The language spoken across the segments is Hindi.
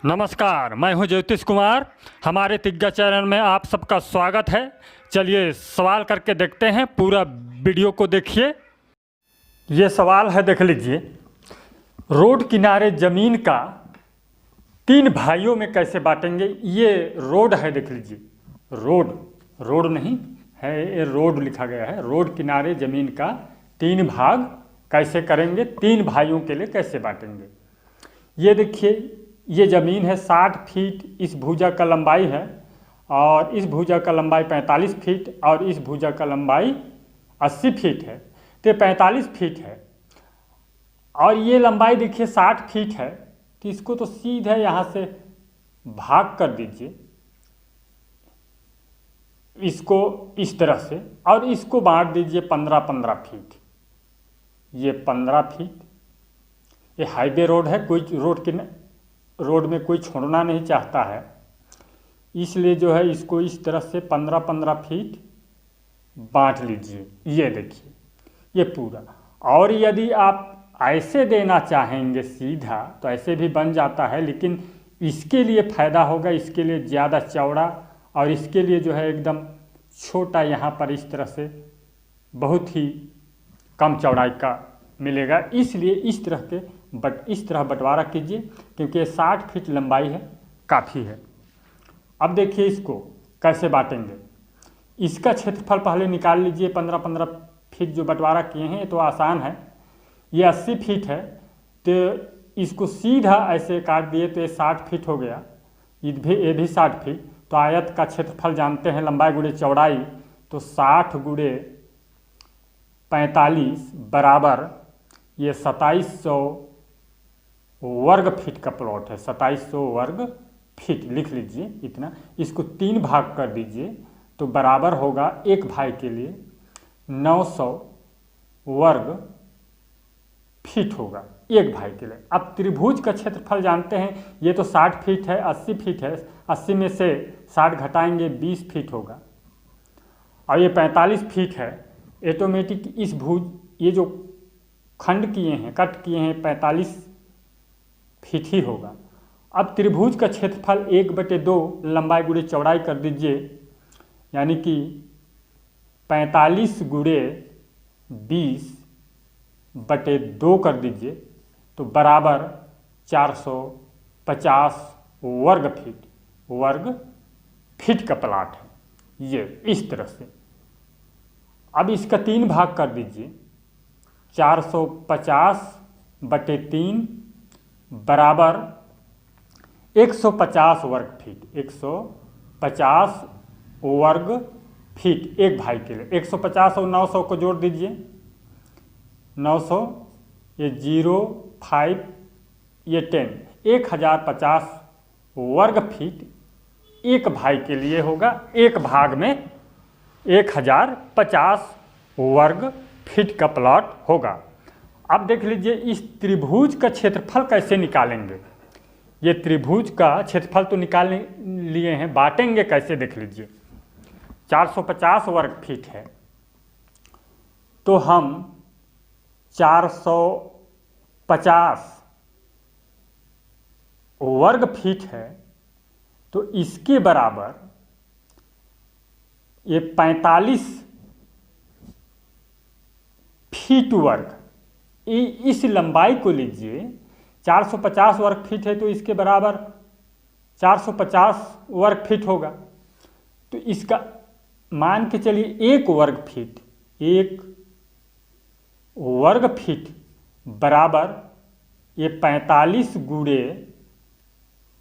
नमस्कार, मैं हूं ज्योतिष कुमार। हमारे तिग्गा चैनल में आप सबका स्वागत है। चलिए सवाल करके देखते हैं, पूरा वीडियो को देखिए। ये सवाल है, देख लीजिए। रोड किनारे ज़मीन का 3 भाइयों में कैसे बांटेंगे। ये रोड है, देख लीजिए। रोड नहीं है, ये रोड लिखा गया है। रोड किनारे ज़मीन का 3 भाग कैसे करेंगे, 3 भाइयों के लिए कैसे बांटेंगे। ये देखिए, ये ज़मीन है 60 फीट इस भुजा का लंबाई है, और इस भुजा का लंबाई 45 फीट, और इस भुजा का लंबाई 80 फीट है। तो 45 फीट है, और ये लंबाई देखिए 60 फीट है। तो इसको तो सीधे यहाँ से भाग कर दीजिए, इसको इस तरह से, और इसको बांट दीजिए 15-15 फीट। ये 15 फीट। ये हाईवे रोड है, कोई रोड में कोई छोड़ना नहीं चाहता है, इसलिए जो है इसको इस तरह से 15-15 फीट बांट लीजिए। ये देखिए, ये पूरा। और यदि आप ऐसे देना चाहेंगे सीधा, तो ऐसे भी बन जाता है, लेकिन इसके लिए फ़ायदा होगा, इसके लिए ज़्यादा चौड़ा, और इसके लिए जो है एकदम छोटा, यहाँ पर इस तरह से बहुत ही कम चौड़ाई का मिलेगा। इसलिए इस तरह बंटवारा कीजिए, क्योंकि 60 फीट लंबाई है, काफ़ी है। अब देखिए इसको कैसे बांटेंगे। इसका क्षेत्रफल पहले निकाल लीजिए। 15-15 फीट जो बंटवारा किए हैं, ये तो आसान है। ये 80 फीट है, तो इसको सीधा ऐसे काट दिए तो ये 60 फीट हो गया। ये भी 60 फीट। तो आयत का क्षेत्रफल जानते हैं, लंबाई गुणे चौड़ाई। तो 60 गुणे 45 बराबर ये 2700 वर्ग फीट का प्लॉट है। 2700 वर्ग फीट लिख लीजिए इतना। इसको 3 भाग कर दीजिए, तो बराबर होगा एक भाई के लिए 900 वर्ग फीट होगा एक भाई के लिए। अब त्रिभुज का क्षेत्रफल जानते हैं, ये तो 60 फीट है, 80 फीट है। 80 में से 60 घटाएंगे 20 फीट होगा, और ये 45 फीट है। ऑटोमेटिक इस ये जो खंड किए हैं, कट किए हैं, 45 फीट ही होगा। अब त्रिभुज का क्षेत्रफल 1/2 लंबाई गुणे चौड़ाई कर दीजिए, यानी कि 45 गुणे 20/2 कर दीजिए, तो बराबर 450 वर्ग फीट का प्लाट है। ये इस तरह से। अब इसका 3 भाग कर दीजिए। 450/3 बराबर 150 वर्ग फीट। 150 वर्ग फीट एक भाई के लिए। 150 और 900 को जोड़ दीजिए। 900, ये 0, 5, ये 10, 1050 वर्ग फीट एक भाई के लिए होगा। एक भाग में 1050 वर्ग फीट का प्लॉट होगा। अब देख लीजिए, इस त्रिभुज का क्षेत्रफल कैसे निकालेंगे। ये त्रिभुज का क्षेत्रफल तो निकाल लिए हैं, बांटेंगे कैसे देख लीजिए। 450 वर्ग फीट है, तो हम 450 वर्ग फीट है, तो इसके बराबर ये 45 फीट वर्ग। इस लंबाई को लीजिए। 450 वर्ग फीट है, तो इसके बराबर 450 वर्ग फीट होगा। तो इसका मान के चलिए 1 वर्ग फीट। 1 वर्ग फीट बराबर ये 45 गुणे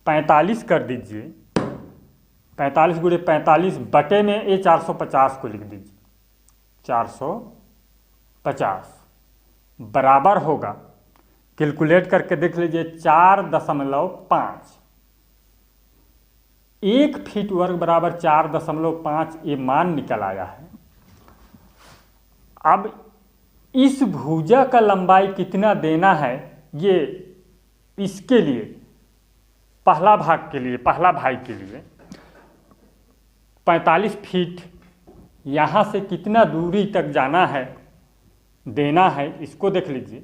45 कर दीजिए। 45 गुणे 45 बटे में ये 450 को लिख दीजिए। 450 बराबर होगा, कैलकुलेट करके देख लीजिए, 4.5। 1 फीट वर्ग बराबर 4.5, ये मान निकल आया है। अब इस भुजा का लंबाई कितना देना है, ये इसके लिए पहला भाग के लिए, पहला भाई के लिए 45 फीट, यहाँ से कितना दूरी तक जाना है, देना है, इसको देख लीजिए।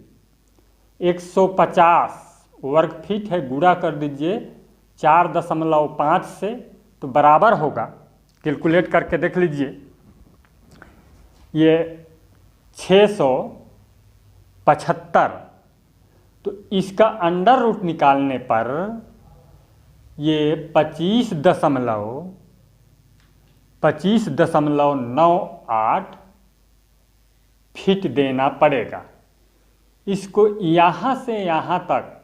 150 वर्ग फीट है, गुणा कर दीजिए 4.5 से, तो बराबर होगा, कैलकुलेट करके देख लीजिए, ये 675। तो इसका अंडर रूट निकालने पर ये 25.98 फीट देना पड़ेगा। इसको यहाँ से यहाँ तक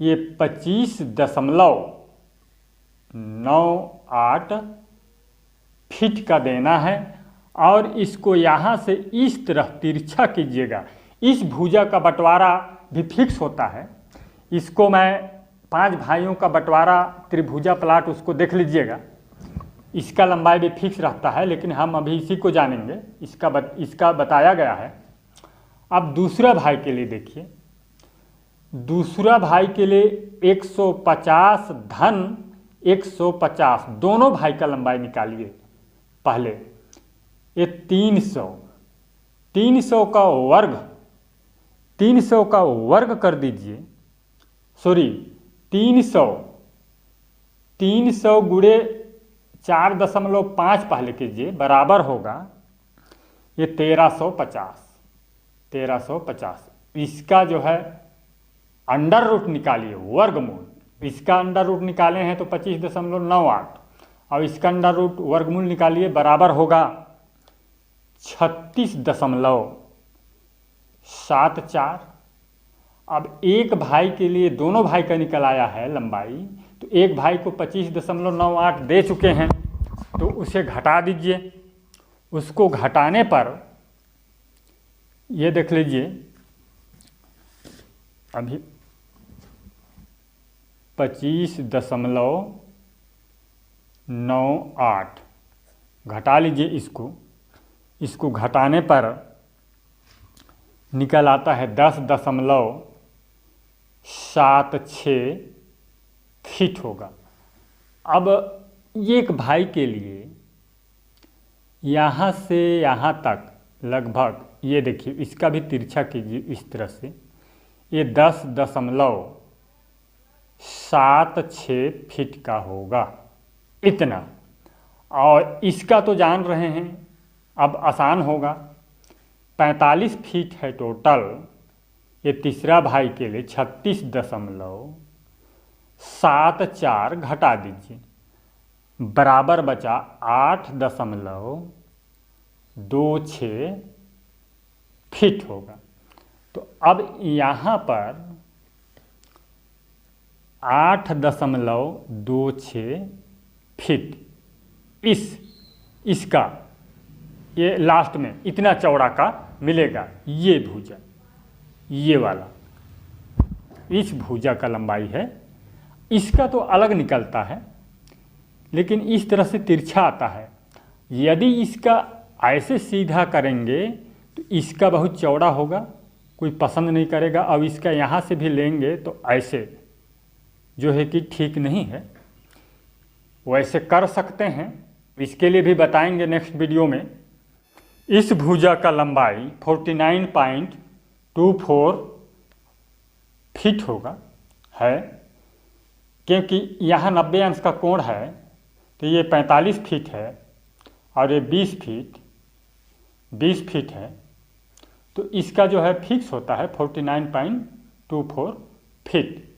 ये 25.98 फीट का देना है, और इसको यहाँ से इस तरफ तिरछा कीजिएगा। इस भुजा का बंटवारा भी फिक्स होता है। इसको मैं 5 भाइयों का बंटवारा त्रिभुजा प्लाट उसको देख लीजिएगा, इसका लंबाई भी फिक्स रहता है, लेकिन हम अभी इसी को जानेंगे, इसका बताया गया है। अब दूसरा भाई के लिए देखिए, दूसरा भाई के लिए 150 धन 150, दोनों भाई का लंबाई निकालिए। पहले ये 300 का वर्ग, 300 का वर्ग कर दीजिए, सॉरी 300 गुणे 4.5 पहले कीजिए, बराबर होगा ये 1350। इसका जो है अंडर रूट निकालिए, वर्गमूल। इसका अंडर रूट निकाले हैं तो 25.98, और इसका अंडर रूट वर्गमूल निकालिए, बराबर होगा 36.74। अब एक भाई के लिए दोनों भाई का निकल आया है लंबाई, तो एक भाई को 25.98 दे चुके हैं, तो उसे घटा दीजिए। उसको घटाने पर ये देख लीजिए, अभी 25.98 घटा लीजिए। इसको घटाने पर निकल आता है 10.76 फीट होगा। अब एक भाई के लिए यहाँ से यहाँ तक लगभग, ये देखिए इसका भी तिरछा कीजिए इस तरह से, ये 10.76 फीट का होगा, इतना। और इसका तो जान रहे हैं, अब आसान होगा, 45 फीट है टोटल। ये तीसरा भाई के लिए 36.74 घटा दीजिए, बराबर बचा 8.26 फीट होगा। तो अब यहाँ पर 8.26 फीट इसका ये लास्ट में इतना चौड़ा का मिलेगा। ये भुजा, ये वाला इस भुजा का लंबाई है। इसका तो अलग निकलता है, लेकिन इस तरह से तिरछा आता है। यदि इसका ऐसे सीधा करेंगे तो इसका बहुत चौड़ा होगा, कोई पसंद नहीं करेगा। अब इसका यहाँ से भी लेंगे तो ऐसे जो है कि ठीक नहीं है, वैसे कर सकते हैं, इसके लिए भी बताएंगे नेक्स्ट वीडियो में। इस भुजा का लंबाई 49.24 फीट होगा है, क्योंकि यहाँ 90 अंश का कोण है, तो ये 45 फीट है और ये 20 फीट है। तो इसका जो है फिक्स होता है 49.24 फीट।